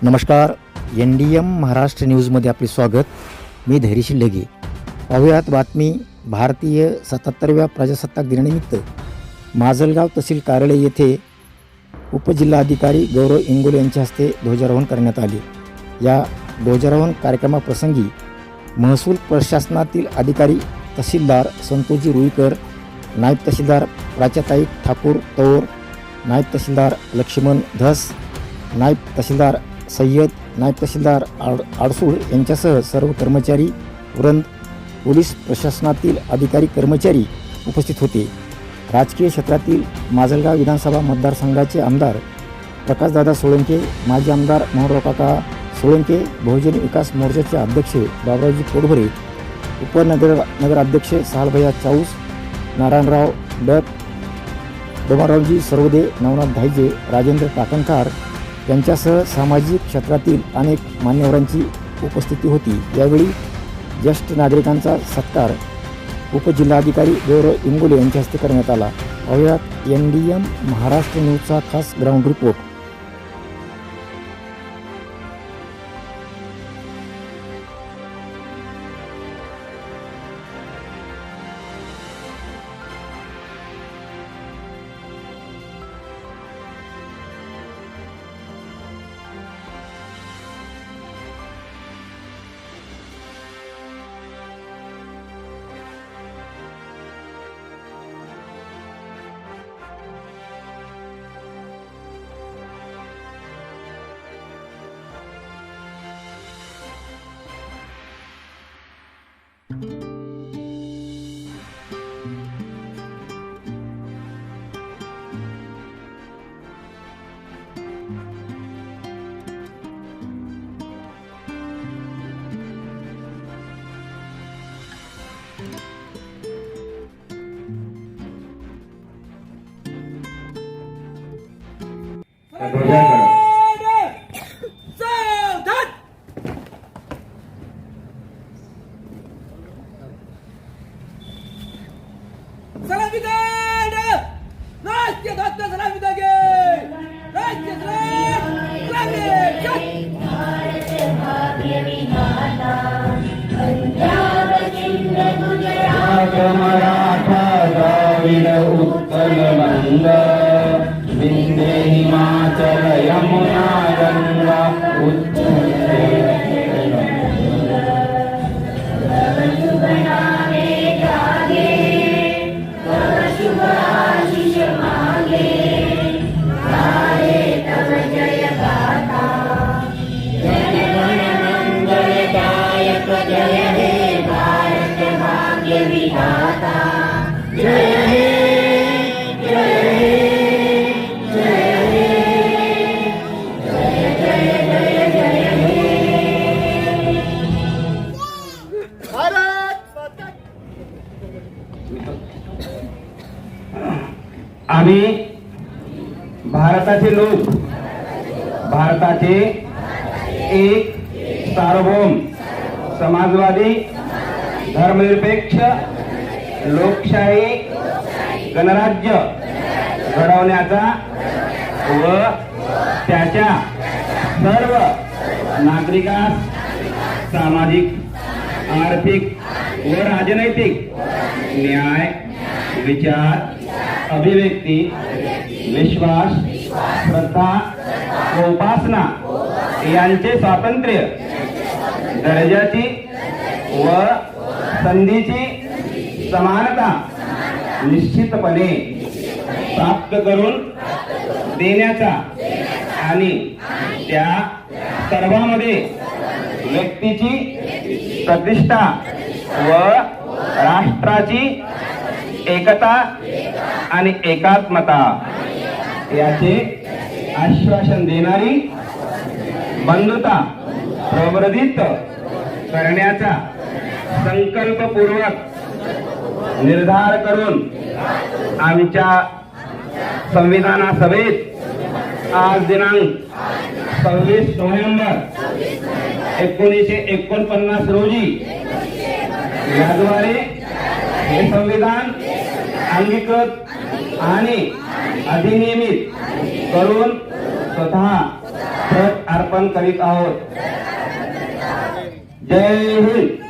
नमस्कार, NDM महाराष्ट्र न्यूजमध्ये आपले स्वागत. मी धैर्यशील लगे. पाहुयात बातमी. भारतीय 77व्या प्रजासत्ताक दिनानिमित्त माजलगाव तहसील कार्यालय येथे उपजिल्हाधिकारी गौरव इंगोले यांच्या हस्ते ध्वजारोहण करण्यात आले. या ध्वजारोहण कार्यक्रमाप्रसंगी महसूल प्रशासनातील अधिकारी तहसीलदार संतोषजी रुईकर, नायब तहसीलदार प्राच्याताई ठाकूर तौर, नायब तहसीलदार लक्ष्मण धस, नायब तहसीलदार सय्यद, नायब तहसीलदार आडसूळ यांच्यासह सर्व कर्मचारी वृंद, पोलीस प्रशासनातील अधिकारी कर्मचारी उपस्थित होते. राजकीय क्षेत्रातील माजलगाव विधानसभा मतदारसंघाचे आमदार प्रकाशदादा सोळंके, माजी आमदार मोहनराव काका सोळंके, बहुजन विकास मोर्चाचे अध्यक्ष बाबरावजी पोटभरे, उपनगराध्यक्ष सालभैया चाऊस, नारायणराव डक, डोमारावजी सर्वदे, नवनाथ धायजे, राजेंद्र टाकणकार यांच्यासह सामाजिक क्षेत्रातील अनेक मान्यवरांची उपस्थिती होती. यावेळी ज्येष्ठ नागरिकांचा सत्कार उपजिल्हाधिकारी गौरव इंगोले यांच्या हस्ते करण्यात आला. पाहुयात NDM महाराष्ट्र न्यूजचा खास ग्राउंड रिपोर्ट. उत्कल बंग विंध्य हिमाचल यमुना गंगा जय हे भारत भाग्य विधाता, जय हे जय हे जय हे जय जय जय जय हे भारत माता. आम्ही भारताचे लोक, भारताचे एक सार्वभौम समाजवादी धर्मनिरपेक्ष लोकशाही गणराज्य घडवण्याचा व त्याच्या सर्व नागरिकांस सामाजिक, आर्थिक व राजनैतिक न्याय, विचार, अभिव्यक्ती, विश्वास, श्रद्धा व उपासना यांचे स्वातंत्र्य, दर्जाची व संधीची समानता निश्चितपणे प्राप्त करून देण्याचा आणि त्या सर्वांमध्ये व्यक्तीची प्रतिष्ठा व राष्ट्राची एकता आणि एकात्मता याचे आश्वासन देणारी बंधुता प्रवर्धित करण्याचा संकल्पपूर्वक निर्धार करून आमच्या संविधान सभेत आज दिनांक 26 नोव्हेंबर 1949 रोजी याद्वारे हे संविधान अंगीकृत आणि अधिनियमित करून स्वतः प्रत अर्पण करीत आहोत. जय हिंद.